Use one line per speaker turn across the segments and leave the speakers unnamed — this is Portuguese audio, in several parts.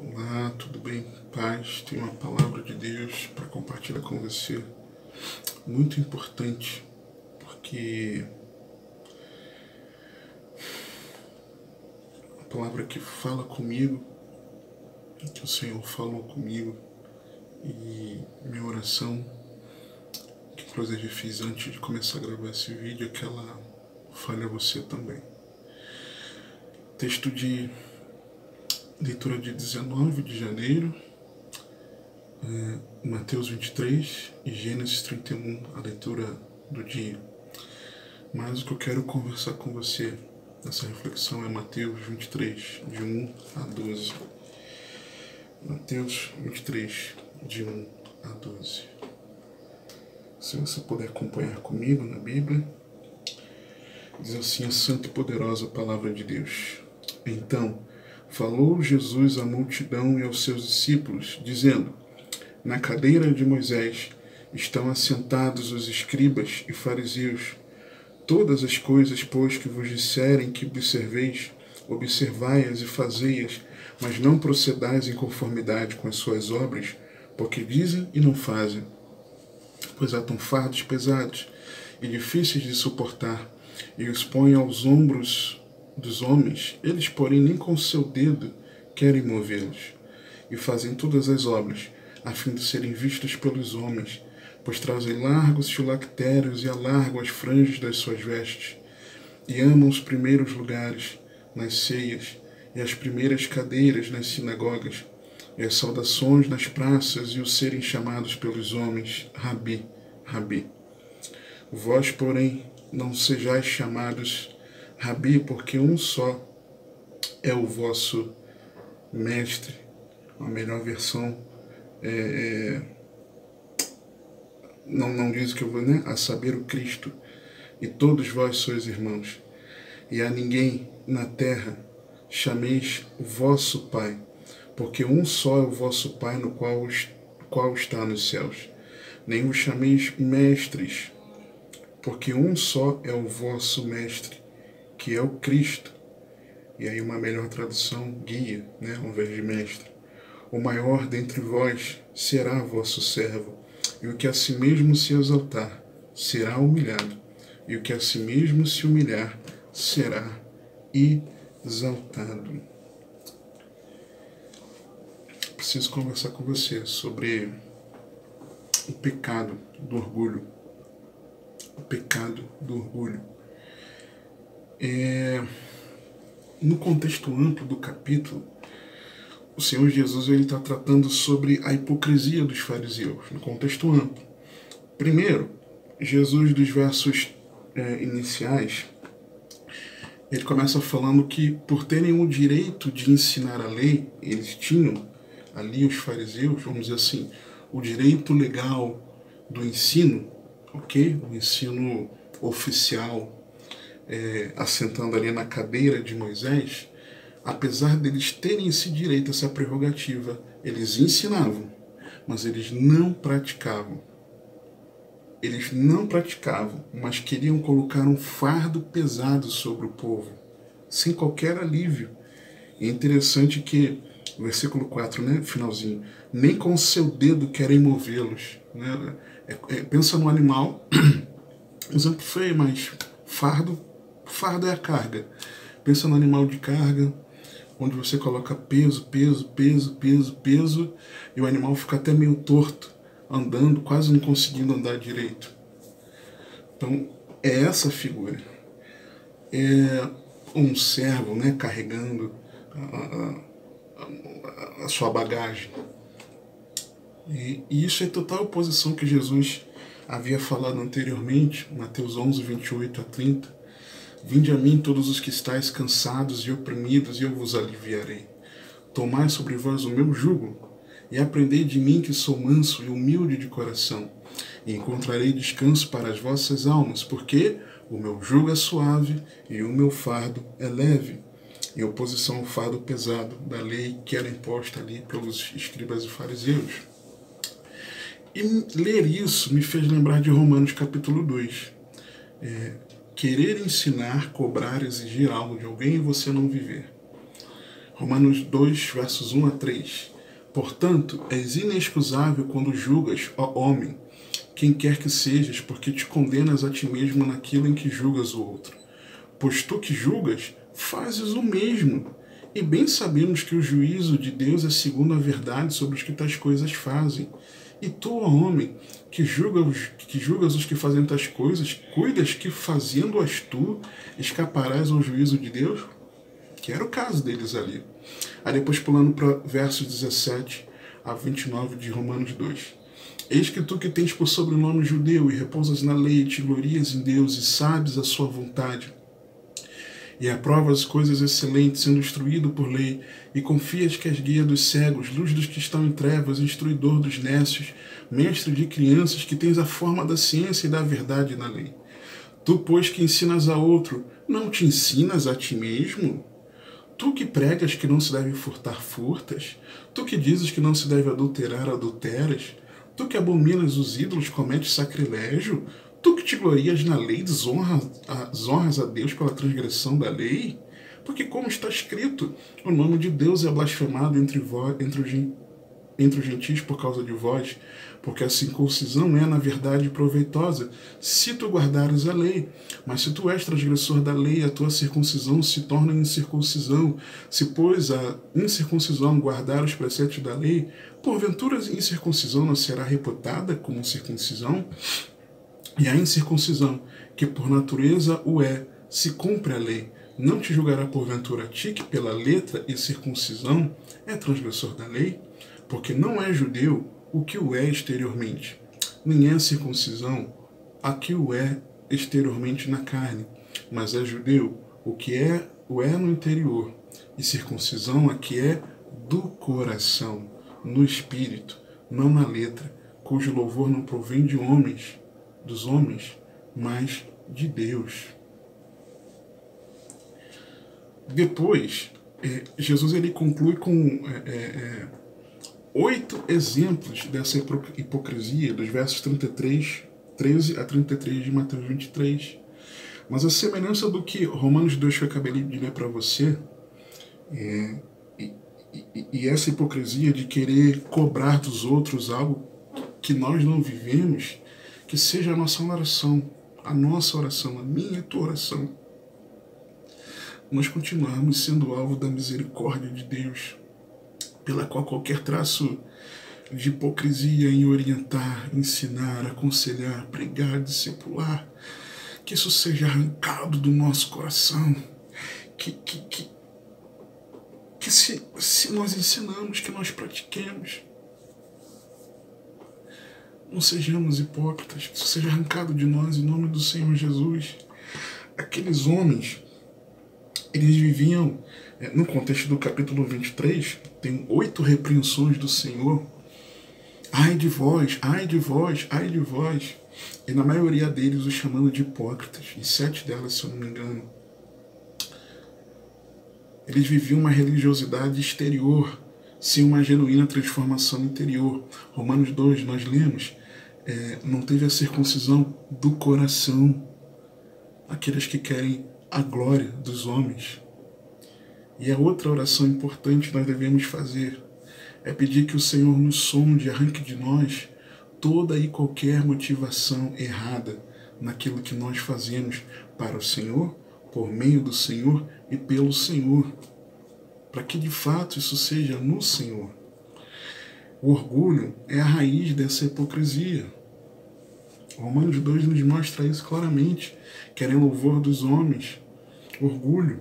Olá, tudo bem? Paz, tenho uma palavra de Deus para compartilhar com você. Muito importante, porque a palavra que fala comigo, que o Senhor falou comigo, e minha oração, que inclusive fiz antes de começar a gravar esse vídeo, é que ela fale a você também. Texto de leitura de 19 de janeiro, Mateus 23 e Gênesis 31, a leitura do dia. Mas o que eu quero conversar com você nessa reflexão é Mateus 23, de 1 a 12. Mateus 23, de 1 a 12. Se você puder acompanhar comigo na Bíblia, diz assim a santa e poderosa palavra de Deus. Então, falou Jesus à multidão e aos seus discípulos, dizendo: na cadeira de Moisés estão assentados os escribas e fariseus. Todas as coisas, pois, que vos disserem que observeis, observai-as e fazei-as, mas não procedais em conformidade com as suas obras, porque dizem e não fazem. Pois atam fardos pesados e difíceis de suportar, e os põem aos ombros dos homens, eles, porém, nem com o seu dedo querem movê-los, e fazem todas as obras, a fim de serem vistos pelos homens, pois trazem largos filactérios e alargam as franjas das suas vestes, e amam os primeiros lugares nas ceias, e as primeiras cadeiras nas sinagogas, e as saudações nas praças, e o serem chamados pelos homens, Rabi, Rabi. Vós, porém, não sejais chamados Rabi, porque um só é o vosso mestre. A melhor versão não diz que eu vou, né? A saber, o Cristo. E todos vós sois irmãos. E a ninguém na terra chameis o vosso Pai, porque um só é o vosso Pai, no qual está nos céus. Nem vos chameis mestres, porque um só é o vosso mestre, que é o Cristo. E aí uma melhor tradução, guia, né, ao invés de mestre. O maior dentre vós será vosso servo, e o que a si mesmo se exaltar será humilhado, e o que a si mesmo se humilhar será exaltado. Preciso conversar com você sobre o pecado do orgulho. O pecado do orgulho. No contexto amplo do capítulo, o Senhor Jesus está tratando sobre a hipocrisia dos fariseus, no contexto amplo. Primeiro, Jesus, dos versos iniciais, ele começa falando que, por terem o direito de ensinar a lei, eles tinham ali, os fariseus, vamos dizer assim, o direito legal do ensino, ok? O ensino oficial, assentando ali na cadeira de Moisés. Apesar deles terem esse direito, essa prerrogativa, eles ensinavam, mas eles não praticavam. Eles não praticavam, mas queriam colocar um fardo pesado sobre o povo, sem qualquer alívio. E é interessante que, no versículo 4, né, finalzinho, nem com o seu dedo querem movê-los. Né? Pensa no animal, exemplo feio, mas fardo é a carga. Pensa no animal de carga, onde você coloca peso, e o animal fica até meio torto, andando, quase não conseguindo andar direito. Então, é essa figura. É um servo, né, carregando a sua bagagem. E isso é total oposição que Jesus havia falado anteriormente, Mateus 11, 28 a 30. Vinde a mim todos os que estáis cansados e oprimidos, e eu vos aliviarei. Tomai sobre vós o meu jugo, e aprendei de mim, que sou manso e humilde de coração, e encontrarei descanso para as vossas almas, porque o meu jugo é suave e o meu fardo é leve. Em oposição ao fardo pesado da lei que era imposta ali pelos escribas e fariseus. E ler isso me fez lembrar de Romanos capítulo 2. Querer ensinar, cobrar, exigir algo de alguém e você não viver. Romanos 2, versos 1 a 3. Portanto, és inexcusável quando julgas, ó homem, quem quer que sejas, porque te condenas a ti mesmo naquilo em que julgas o outro. Pois tu que julgas, fazes o mesmo. E bem sabemos que o juízo de Deus é segundo a verdade sobre os que tais coisas fazem. E tu, ó homem, que julgas os que fazem tais coisas, cuidas que, fazendo-as tu, escaparás ao juízo de Deus? Que era o caso deles ali. Aí depois pulando para versos 17 a 29 de Romanos 2. Eis que tu que tens por sobrenome judeu e repousas na lei, te glorias em Deus e sabes a sua vontade, e aprovas coisas excelentes, sendo instruído por lei, e confias que és guia dos cegos, luz dos que estão em trevas, instruidor dos nécios, mestre de crianças, que tens a forma da ciência e da verdade na lei. Tu, pois, que ensinas a outro, não te ensinas a ti mesmo? Tu que pregas que não se deve furtar, furtas? Tu que dizes que não se deve adulterar, adulteras? Tu que abominas os ídolos, cometes sacrilégio? Tu que te glorias na lei, desonras a Deus pela transgressão da lei? Porque como está escrito, o nome de Deus é blasfemado entre os gentios por causa de vós, porque a circuncisão é, na verdade, proveitosa, se tu guardares a lei. Mas se tu és transgressor da lei, a tua circuncisão se torna incircuncisão. Se, pois, a incircuncisão guardar os preceitos da lei, porventura a incircuncisão não será reputada como circuncisão? E a incircuncisão, que por natureza o é, se cumpre a lei, não te julgará porventura a ti, que pela letra e circuncisão é transgressor da lei? Porque não é judeu o que o é exteriormente, nem é circuncisão a que o é exteriormente na carne, mas é judeu o é no interior, e circuncisão a que é do coração, no espírito, não na letra, cujo louvor não provém dos homens, mas de Deus. Depois, Jesus ele conclui com 8 exemplos dessa hipocrisia, dos versos 13 a 33 de Mateus 23. Mas a semelhança do que Romanos 2 que eu acabei de ler para você, e essa hipocrisia de querer cobrar dos outros algo que nós não vivemos, que seja a nossa oração, a minha e a tua oração, nós continuarmos sendo alvo da misericórdia de Deus, pela qual qualquer traço de hipocrisia em orientar, ensinar, aconselhar, pregar, discipular, que isso seja arrancado do nosso coração, que se nós ensinamos, que nós pratiquemos, não sejamos hipócritas, que isso seja arrancado de nós em nome do Senhor Jesus. Aqueles homens, eles viviam, no contexto do capítulo 23, tem 8 repreensões do Senhor. Ai de vós, ai de vós, ai de vós. E na maioria deles os chamando de hipócritas, e 7 delas, se eu não me engano. Eles viviam uma religiosidade exterior, sem uma genuína transformação interior. Romanos 2, nós lemos, não teve a circuncisão do coração, aqueles que querem a glória dos homens. E a outra oração importante que nós devemos fazer é pedir que o Senhor nos sonde e arranque de nós toda e qualquer motivação errada naquilo que nós fazemos para o Senhor, por meio do Senhor e pelo Senhor, para que de fato isso seja no Senhor. O orgulho é a raiz dessa hipocrisia. Romanos 2 nos mostra isso claramente. Querem louvor dos homens. Orgulho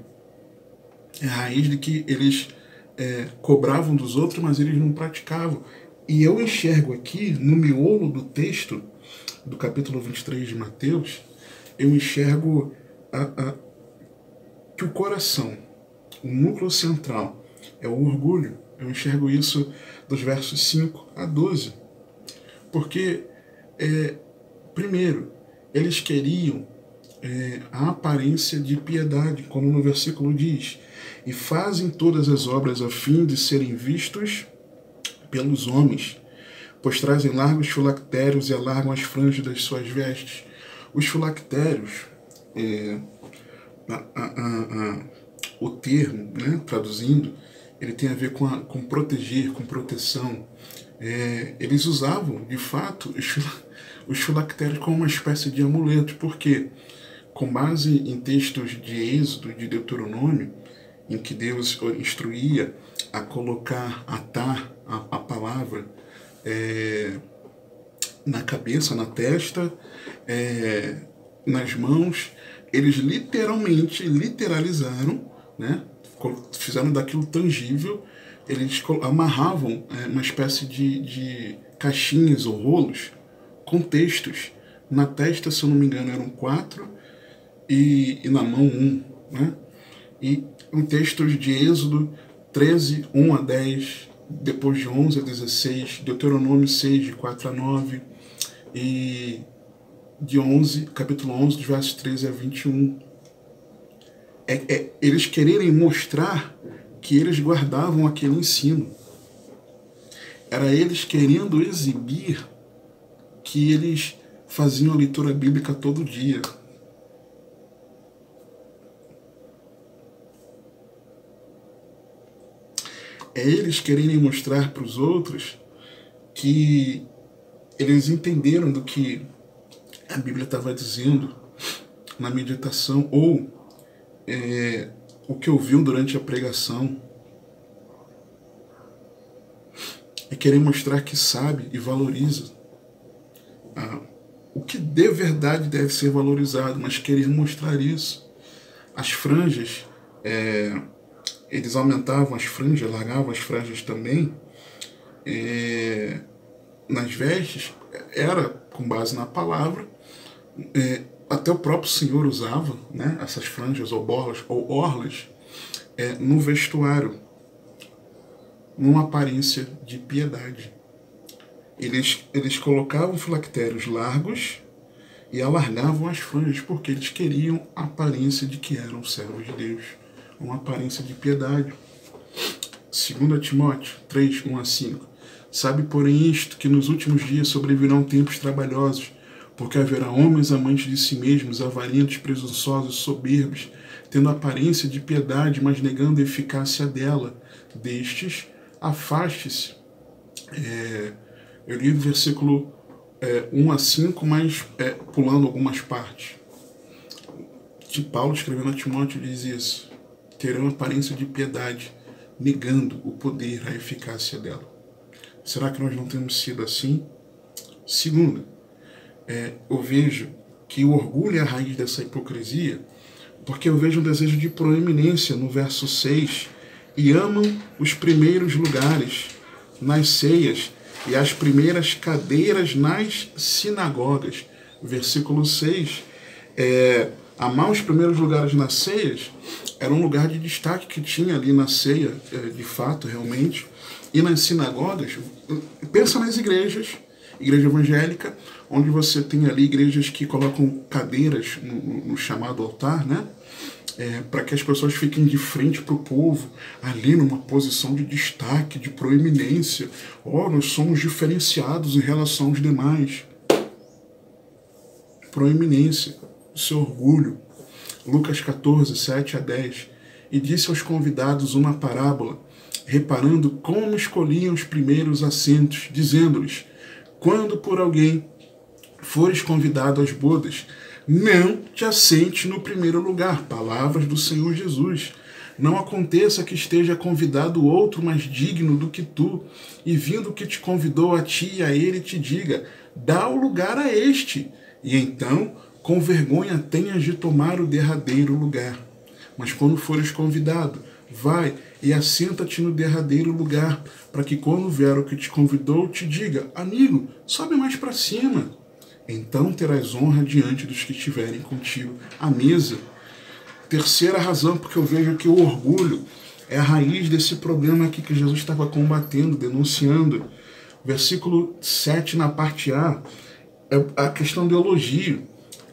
é a raiz de que eles cobravam dos outros, mas eles não praticavam. E eu enxergo aqui, no miolo do texto, do capítulo 23 de Mateus, eu enxergo que o coração, o núcleo central, é o orgulho. Eu enxergo isso dos versos 5 a 12. Porque, primeiro, eles queriam a aparência de piedade, como no versículo diz, e fazem todas as obras a fim de serem vistos pelos homens, pois trazem largos filactérios e alargam as franjas das suas vestes. Os filactérios, o termo, traduzindo, ele tem a ver com proteger, com proteção. Eles usavam, de fato, os filactérios como uma espécie de amuleto. Por quê? Com base em textos de Êxodo, de Deuteronômio, em que Deus instruía a colocar, atar a palavra na cabeça, na testa, nas mãos, eles literalizaram, né? Fizeram daquilo tangível, eles amarravam uma espécie de caixinhas ou rolos com textos. Na testa, se eu não me engano, eram 4 e na mão 1, né? E em textos de Êxodo 13, 1 a 10, depois de 11 a 16, Deuteronômio 6, de 4 a 9, e de 11, capítulo 11, dos versos 13 a 21. Eles quererem mostrar que eles guardavam aquele ensino. Era eles querendo exibir que eles faziam a leitura bíblica todo dia. É eles quererem mostrar para os outros que eles entenderam do que a Bíblia estava dizendo na meditação, ou o que ouviu durante a pregação. É querer mostrar que sabe e valoriza o que de verdade deve ser valorizado, mas querer mostrar isso. As franjas, eles aumentavam as franjas, largavam as franjas também, nas vestes, era com base na palavra. Até o próprio Senhor usava, né, essas franjas ou borlas ou orlas no vestuário, numa aparência de piedade. Eles colocavam filactérios largos e alargavam as franjas, porque eles queriam a aparência de que eram servos de Deus, uma aparência de piedade. 2 Timóteo 3, 1 a 5. Sabe, porém, isto, que nos últimos dias sobrevirão tempos trabalhosos, porque haverá homens amantes de si mesmos, avarentos, presunçosos, soberbos, tendo aparência de piedade, mas negando a eficácia dela. Destes, afaste-se. Eu li o versículo 1 a 5, mas pulando algumas partes. Que Paulo, escrevendo a Timóteo, diz isso. Terão aparência de piedade, negando o poder, a eficácia dela. Será que nós não temos sido assim? Segundo, eu vejo que o orgulho é a raiz dessa hipocrisia, porque eu vejo um desejo de proeminência no verso 6, e amam os primeiros lugares nas ceias e as primeiras cadeiras nas sinagogas. Versículo 6, amar os primeiros lugares nas ceias era um lugar de destaque que tinha ali na ceia, de fato, realmente. E nas sinagogas, pensa nas igreja evangélica, onde você tem ali igrejas que colocam cadeiras no chamado altar, né? Para que as pessoas fiquem de frente para o povo, ali numa posição de destaque, de proeminência. Nós somos diferenciados em relação aos demais. Proeminência, seu orgulho. Lucas 14, 7 a 10. E disse aos convidados uma parábola, reparando como escolhiam os primeiros assentos, dizendo-lhes: quando por alguém fores convidado às bodas, não te assente no primeiro lugar. Palavras do Senhor Jesus. Não aconteça que esteja convidado outro mais digno do que tu, e vindo que te convidou a ti e a ele te diga: dá o lugar a este, e então com vergonha tenhas de tomar o derradeiro lugar. Mas quando fores convidado, vai e assenta-te no derradeiro lugar, para que quando vier o que te convidou, te diga: amigo, sobe mais para cima. Então terás honra diante dos que estiverem contigo à mesa. Terceira razão, porque eu vejo que o orgulho é a raiz desse problema aqui que Jesus estava combatendo, denunciando. Versículo 7, na parte A, é a questão do elogio.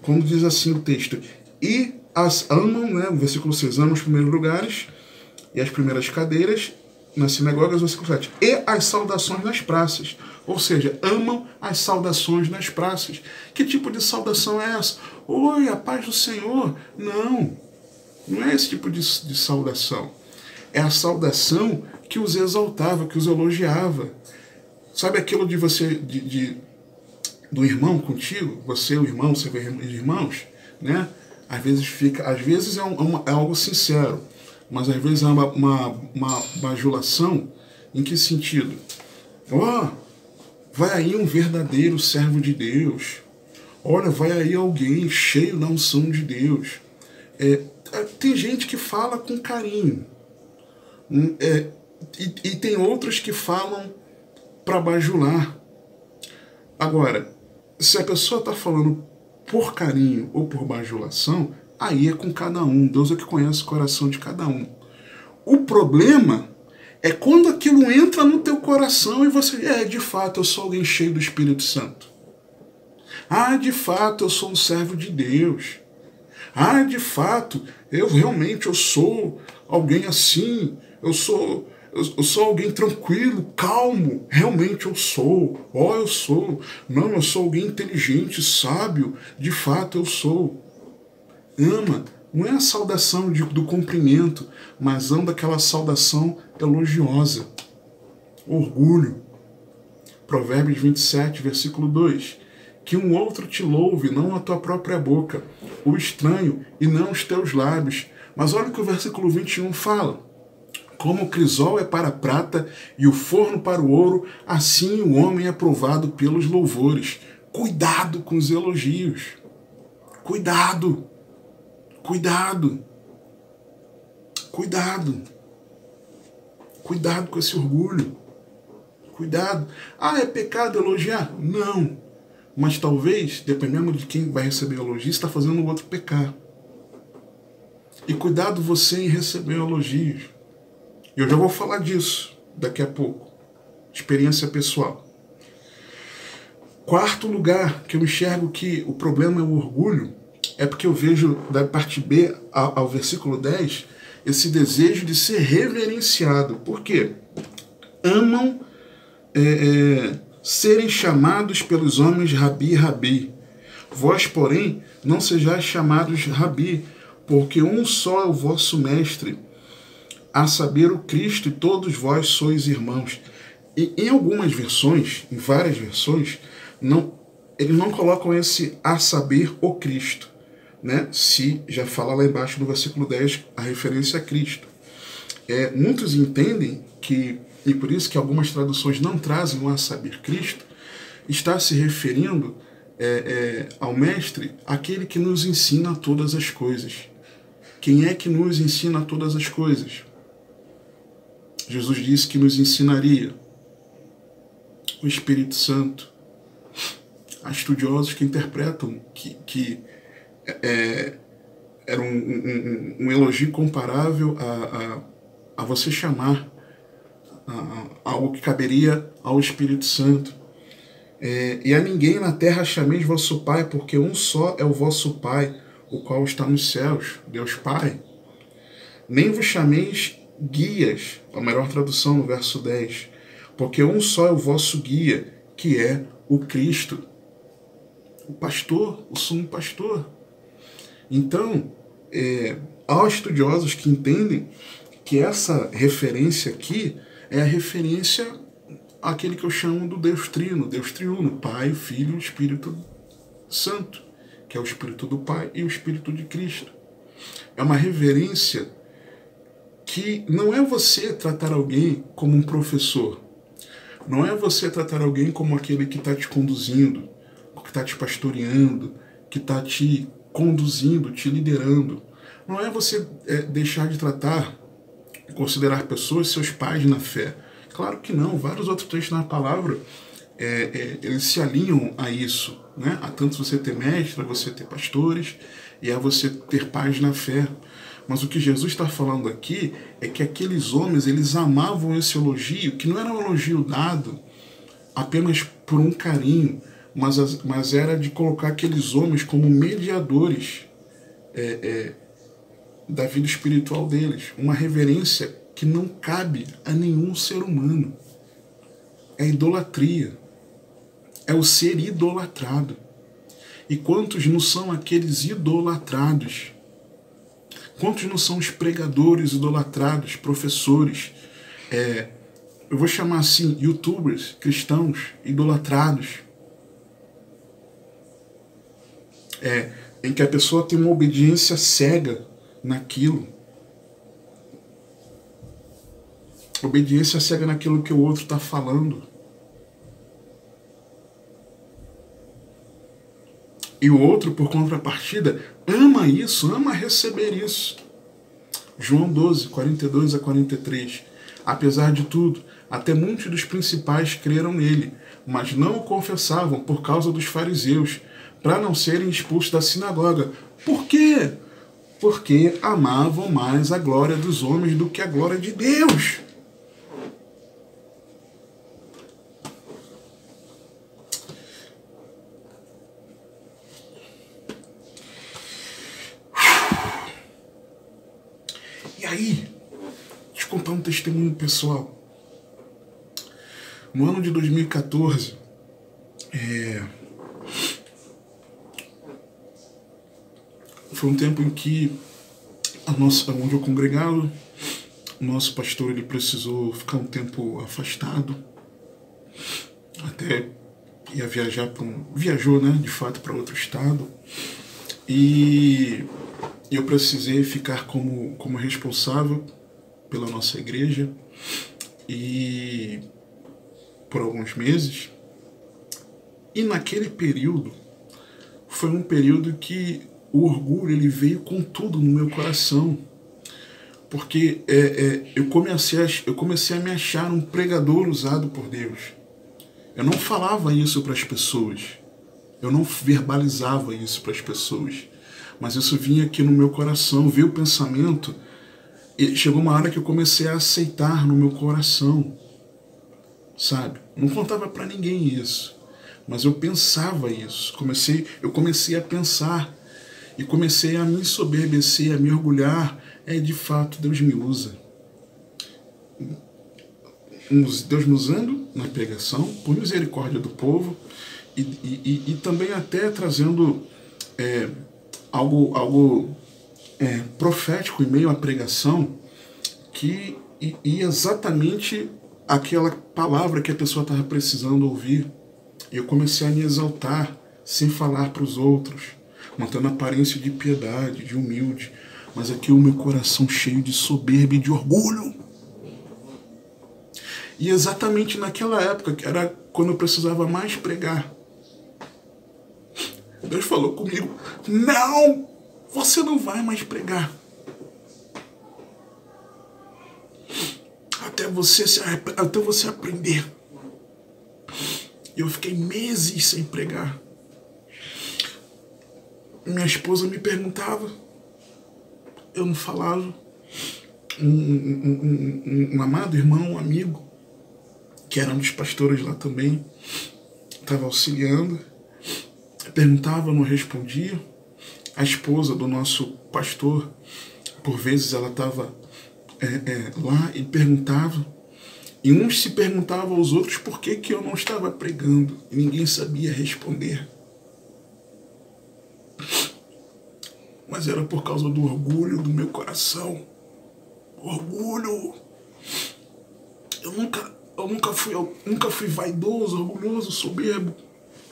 Quando diz assim o texto: e as amam, né? O versículo 6, amam os primeiros lugares e as primeiras cadeiras nas sinagogas, versículo 7, e as saudações nas praças. Ou seja, amam as saudações nas praças. Que tipo de saudação é essa? Oi, a paz do Senhor. Não é esse tipo de saudação. É a saudação que os exaltava, que os elogiava. Sabe aquilo de você, do irmão contigo, você, o irmão, você vê irmãos, né? Às vezes é algo sincero, mas às vezes é uma bajulação. Em que sentido? Vai aí um verdadeiro servo de Deus. Olha, vai aí alguém cheio da unção de Deus. Tem gente que fala com carinho. E tem outros que falam para bajular. Agora, se a pessoa está falando por carinho ou por bajulação, aí é com cada um. Deus é que conhece o coração de cada um. O problema é quando aquilo entra no teu coração e você, de fato, eu sou alguém cheio do Espírito Santo. De fato, eu sou um servo de Deus. De fato, eu sou alguém assim. Eu sou alguém tranquilo, calmo. Realmente eu sou. Eu sou. Não, eu sou alguém inteligente, sábio. De fato, eu sou. Ama. Não é a saudação do cumprimento, mas anda aquela saudação elogiosa. Orgulho. Provérbios 27, versículo 2. Que um outro te louve, não a tua própria boca, o estranho e não os teus lábios. Mas olha o que o versículo 21 fala. Como o crisol é para a prata e o forno para o ouro, assim o homem é provado pelos louvores. Cuidado com os elogios. Cuidado. Cuidado. Cuidado. Cuidado com esse orgulho. Cuidado. É pecado elogiar? Não. Mas talvez, dependendo de quem vai receber elogio, está fazendo o outro pecar. E cuidado você em receber elogios. E eu já vou falar disso daqui a pouco. Experiência pessoal. Quarto lugar que eu enxergo que o problema é o orgulho, é porque eu vejo da parte B ao versículo 10 esse desejo de ser reverenciado. Por quê? Amam serem chamados pelos homens Rabi, Rabi. Vós, porém, não sejais chamados Rabi, porque um só é o vosso mestre, a saber o Cristo, e todos vós sois irmãos. E em algumas versões, em várias versões, eles não colocam esse a saber o Cristo, né? Se já fala lá embaixo no versículo 10 a referência a Cristo. Muitos entendem que, e por isso que algumas traduções não trazem o a saber Cristo, está se referindo ao Mestre, aquele que nos ensina todas as coisas. Quem é que nos ensina todas as coisas? Jesus disse que nos ensinaria. O Espírito Santo. Há estudiosos que interpretam que era um elogio comparável a você chamar algo que caberia ao Espírito Santo. E a ninguém na terra chameis vosso Pai, porque um só é o vosso Pai, o qual está nos céus, Deus Pai. Nem vos chameis guias, a melhor tradução no verso 10, porque um só é o vosso guia, que é o Cristo, o pastor, o sumo pastor. Então, há estudiosos que entendem que essa referência aqui é a referência àquele que eu chamo do Deus Trino, Deus Triuno, Pai, Filho e Espírito Santo, que é o Espírito do Pai e o Espírito de Cristo. É uma reverência que não é você tratar alguém como um professor, não é você tratar alguém como aquele que está te conduzindo, que está te pastoreando, que está te conduzindo, te liderando. Não é você deixar de considerar pessoas seus pais na fé. Claro que não. Vários outros textos na palavra, eles se alinham a isso, né? A tanto você ter mestre, a você ter pastores e a você ter pais na fé. Mas o que Jesus está falando aqui é que aqueles homens, eles amavam esse elogio, que não era um elogio dado apenas por um carinho, mas era de colocar aqueles homens como mediadores da vida espiritual deles. Uma reverência que não cabe a nenhum ser humano. É idolatria. É o ser idolatrado. E quantos não são aqueles idolatrados? Quantos não são os pregadores idolatrados, professores, eu vou chamar assim, youtubers cristãos idolatrados, em que a pessoa tem uma obediência cega naquilo. Obediência cega naquilo que o outro está falando. E o outro, por contrapartida, ama isso, ama receber isso. João 12, 42 a 43. Apesar de tudo, até muitos dos principais creram nele, mas não o confessavam por causa dos fariseus, para não serem expulsos da sinagoga. Por quê? Porque amavam mais a glória dos homens do que a glória de Deus. E aí, deixa eu contar um testemunho pessoal. No ano de 2014, foi um tempo em que onde eu congregava, o nosso pastor ele precisou ficar um tempo afastado, até ia viajar viajou, né, de fato, para outro estado, e eu precisei ficar como responsável pela nossa igreja e por alguns meses. E naquele período foi um período que o orgulho ele veio com tudo no meu coração, porque eu comecei a me achar um pregador usado por Deus. Eu não falava isso para as pessoas, eu não verbalizava isso para as pessoas, mas isso vinha aqui no meu coração, veio o pensamento, e chegou uma hora que eu comecei a aceitar no meu coração, sabe? Não contava para ninguém isso, mas eu pensava isso, eu comecei a pensar, e comecei a me ensoberbecer, a me orgulhar. De fato, Deus me usa. Deus me usando na pregação, por misericórdia do povo, e também até trazendo algo profético em meio à pregação, que e exatamente aquela palavra que a pessoa estava precisando ouvir. E eu comecei a me exaltar, sem falar para os outros, mantendo a aparência de piedade, de humilde, mas aqui o meu coração cheio de soberba e de orgulho. E exatamente naquela época, que era quando eu precisava mais pregar, Deus falou comigo: não, você não vai mais pregar. Até você aprender. E eu fiquei meses sem pregar. Minha esposa me perguntava, eu não falava. Um amado irmão, um amigo, que era um dos pastores lá também, estava auxiliando, perguntava, eu não respondia. A esposa do nosso pastor, por vezes ela estava lá e perguntava, e uns se perguntavam aos outros por que eu não estava pregando, e ninguém sabia responder. Mas era por causa do orgulho do meu coração. Orgulho. Eu nunca fui vaidoso, orgulhoso, soberbo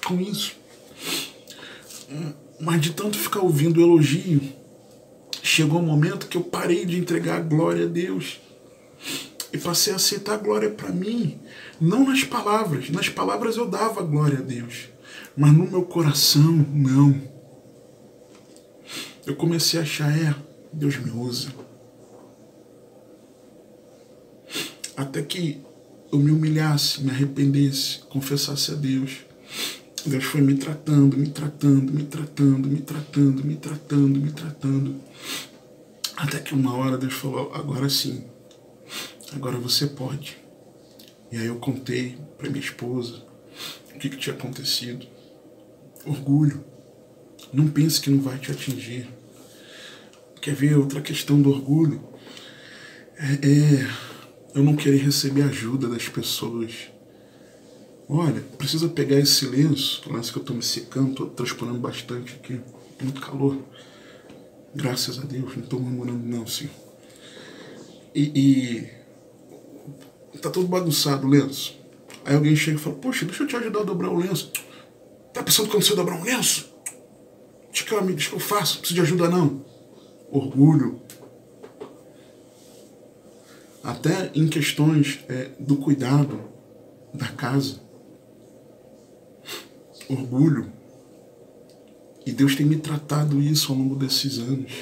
com isso. Mas de tanto ficar ouvindo elogio, chegou um momento que eu parei de entregar a glória a Deus e passei a aceitar a glória para mim, não nas palavras. Nas palavras eu dava a glória a Deus, mas no meu coração, não. Eu comecei a achar, Deus me usa. Até que eu me humilhasse, me arrependesse, confessasse a Deus. Deus foi me tratando. Até que uma hora Deus falou: agora sim, agora você pode. E aí eu contei para minha esposa o que tinha acontecido. Orgulho. Não pense que não vai te atingir. Quer ver outra questão do orgulho? Eu não querer receber ajuda das pessoas. Olha, precisa pegar esse lenço, que eu estou me secando, estou transpirando bastante aqui, muito calor. Graças a Deus, não estou murmurando não, Senhor. tá todo bagunçado o lenço. Aí alguém chega e fala, poxa, deixa eu te ajudar a dobrar o lenço. Tá pensando quando você dobrar um lenço? Deixa que eu faço, não preciso de ajuda não. Orgulho. Até em questões do cuidado da casa. Orgulho. E Deus tem me tratado isso ao longo desses anos.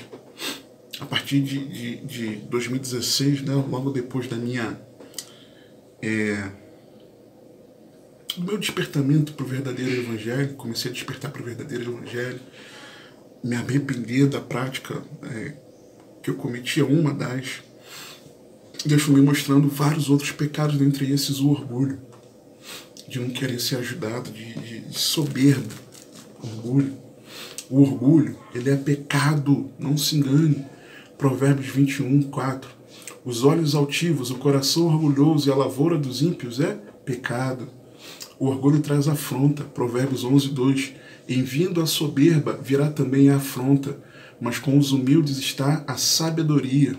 A partir de 2016, né, logo depois da minha... do meu despertamento para o verdadeiro evangelho, comecei a despertar para o verdadeiro evangelho, me arrepender da prática que eu cometia, uma das... Deus foi me mostrando vários outros pecados, dentre esses o orgulho, de não querer ser ajudado, de soberba, orgulho. O orgulho, ele é pecado, não se engane. Provérbios 21, 4. Os olhos altivos, o coração orgulhoso e a lavoura dos ímpios é pecado. O orgulho traz afronta. Provérbios 11, 2. Em vindo a soberba, virá também a afronta, mas com os humildes está a sabedoria.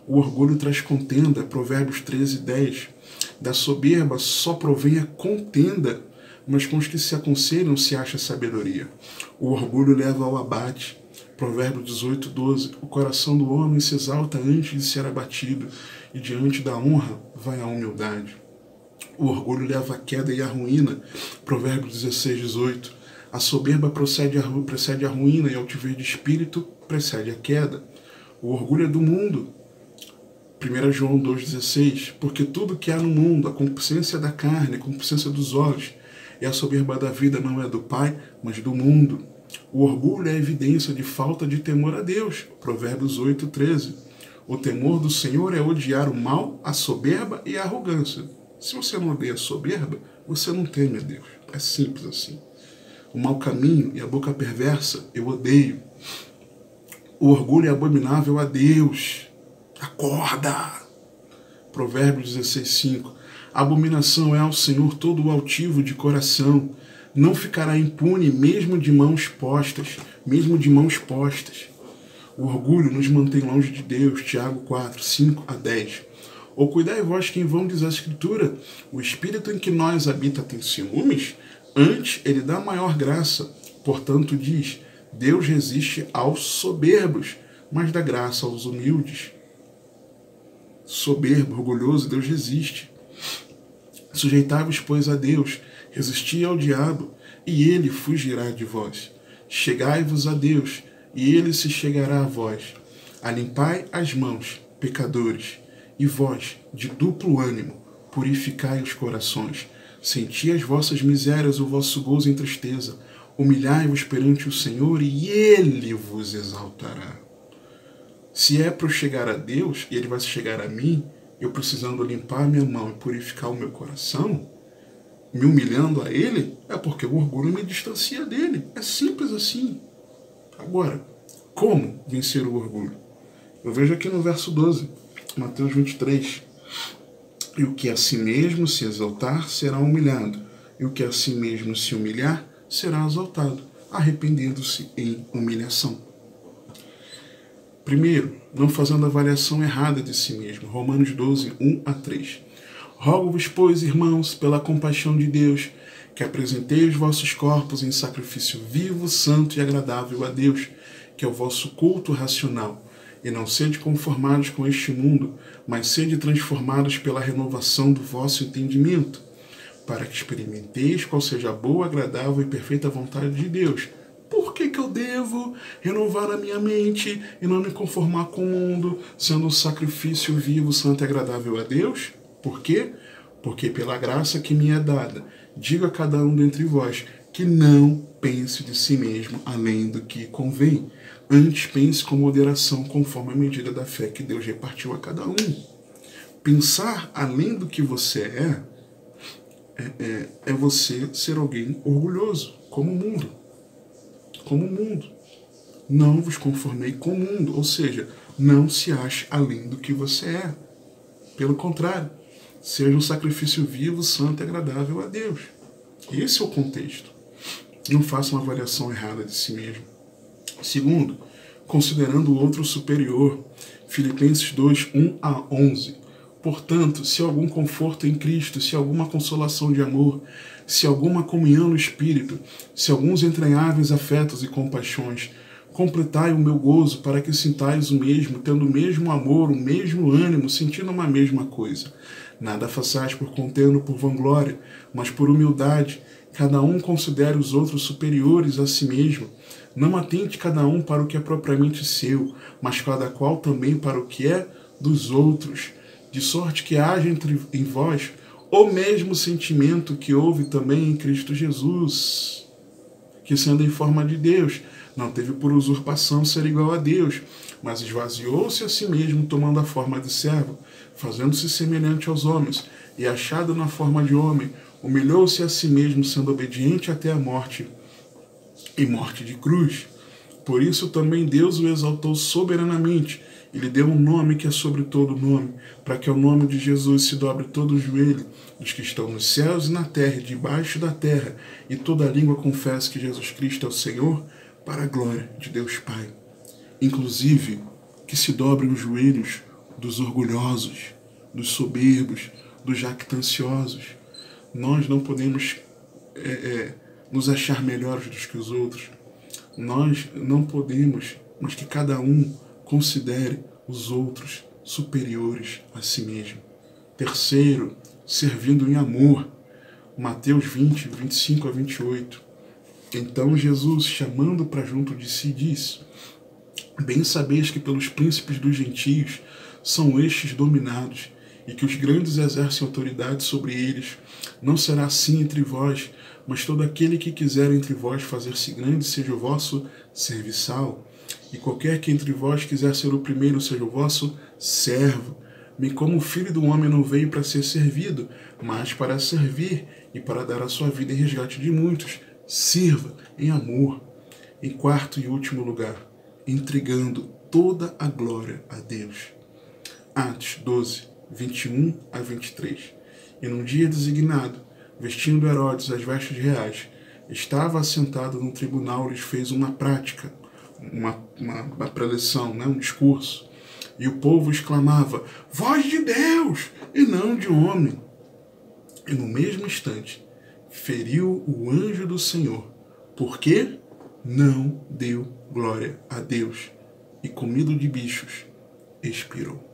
O orgulho traz contenda. Provérbios 13, 10. Da soberba só provém a contenda, mas com os que se aconselham se acha sabedoria. O orgulho leva ao abate. Provérbios 18, 12. O coração do homem se exalta antes de ser abatido, e diante da honra vai a humildade. O orgulho leva à queda e à ruína. Provérbios 16, 18. A soberba precede a ruína, e a altivez de espírito precede a queda. O orgulho é do mundo. 1 João 2,16. Porque tudo que há no mundo, a concupiscência da carne, a concupiscência dos olhos, e a soberba da vida não é do Pai, mas do mundo. O orgulho é evidência de falta de temor a Deus. Provérbios 8:13. O temor do Senhor é odiar o mal, a soberba e a arrogância. Se você não odeia a soberba, você não teme a Deus. É simples assim. O mau caminho e a boca perversa eu odeio. O orgulho é abominável a Deus. Acorda! Provérbios 16:5. A abominação é ao Senhor todo o altivo de coração. Não ficará impune mesmo de mãos postas. O orgulho nos mantém longe de Deus. Tiago 4, 5 a 10. Ou cuidai vós quem vão, diz a Escritura, o espírito em que nós habita tem ciúmes? Antes ele dá maior graça. Portanto diz, Deus resiste aos soberbos, mas dá graça aos humildes. Soberbo, orgulhoso, Deus resiste. Sujeitai-vos, pois, a Deus, resisti ao diabo, e ele fugirá de vós. Chegai-vos a Deus, e ele se chegará a vós. Alimpai as mãos, pecadores, e vós, de duplo ânimo, purificai os corações. Senti as vossas misérias, o vosso gozo em tristeza. Humilhai-vos perante o Senhor, e ele vos exaltará. Se é para eu chegar a Deus, e ele vai chegar a mim, eu precisando limpar minha mão e purificar o meu coração, me humilhando a ele, é porque o orgulho me distancia dele. É simples assim. Agora, como vencer o orgulho? Eu vejo aqui no verso 12, Mateus 23. E o que a si mesmo se exaltar será humilhado, e o que a si mesmo se humilhar será exaltado, arrependendo-se em humilhação. Primeiro, não fazendo avaliação errada de si mesmo. Romanos 12, 1 a 3. Rogo-vos, pois, irmãos, pela compaixão de Deus, que apresenteis os vossos corpos em sacrifício vivo, santo e agradável a Deus, que é o vosso culto racional. E não sede conformados com este mundo, mas sede transformados pela renovação do vosso entendimento, para que experimenteis qual seja a boa, agradável e perfeita vontade de Deus. Por que eu devo renovar a minha mente e não me conformar com o mundo, sendo um sacrifício vivo, santo e agradável a Deus? Por quê? Porque pela graça que me é dada, digo a cada um dentre vós que não pense de si mesmo além do que convém. Antes pense com moderação, conforme a medida da fé que Deus repartiu a cada um. Pensar além do que você é você ser alguém orgulhoso, como o mundo. Como o mundo. Não vos conformei com o mundo, ou seja, não se ache além do que você é. Pelo contrário, seja um sacrifício vivo, santo e agradável a Deus. Esse é o contexto. Não faça uma avaliação errada de si mesmo. Segundo, considerando o outro superior. Filipenses 2, 1 a 11. Portanto, se algum conforto em Cristo, se alguma consolação de amor, se alguma comunhão no Espírito, se alguns entranháveis afetos e compaixões, completai o meu gozo para que sintais o mesmo, tendo o mesmo amor, o mesmo ânimo, sentindo uma mesma coisa. Nada façais por contenda ou por vanglória, mas por humildade. Cada um considere os outros superiores a si mesmo. Não atente cada um para o que é propriamente seu, mas cada qual também para o que é dos outros. De sorte que haja em vós o mesmo sentimento que houve também em Cristo Jesus, que sendo em forma de Deus, não teve por usurpação ser igual a Deus, mas esvaziou-se a si mesmo, tomando a forma de servo, fazendo-se semelhante aos homens, e achado na forma de homem, humilhou-se a si mesmo, sendo obediente até a morte, e morte de cruz. Por isso também Deus o exaltou soberanamente, e lhe deu um nome que é sobre todo nome, para que ao nome de Jesus se dobre todo o joelho, dos que estão nos céus e na terra, e debaixo da terra, e toda língua confesse que Jesus Cristo é o Senhor, para a glória de Deus Pai. Inclusive, que se dobrem os joelhos dos orgulhosos, dos soberbos, dos jactanciosos. Nós não podemos nos achar melhores do que os outros. Nós não podemos, mas que cada um considere os outros superiores a si mesmo. Terceiro, servindo em amor. Mateus 20, 25 a 28. Então Jesus, chamando para junto de si, disse: bem sabeis que pelos príncipes dos gentios são estes dominados, e que os grandes exercem autoridade sobre eles. Não será assim entre vós, mas todo aquele que quiser entre vós fazer-se grande, seja o vosso serviçal. E qualquer que entre vós quiser ser o primeiro, seja o vosso servo. Bem como o Filho do Homem não veio para ser servido, mas para servir e para dar a sua vida em resgate de muitos. Sirva em amor. Em quarto e último lugar, entregando toda a glória a Deus. Atos 12, 21 a 23. E num dia designado, vestindo Herodes as vestes reais, estava assentado no tribunal e lhes fez uma prática, uma preleção, um discurso. E o povo exclamava: voz de Deus e não de homem. E no mesmo instante, feriu o anjo do Senhor, porque não deu glória a Deus, e comido de bichos, expirou.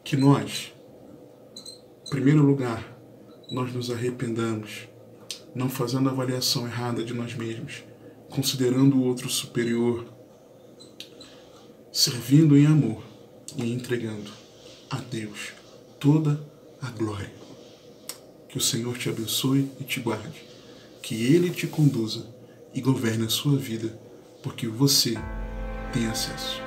Que nós, em primeiro lugar, nós nos arrependamos, não fazendo avaliação errada de nós mesmos, considerando o outro superior, servindo em amor e entregando a Deus toda a glória. Que o Senhor te abençoe e te guarde, que Ele te conduza e governe a sua vida, porque você tem acesso.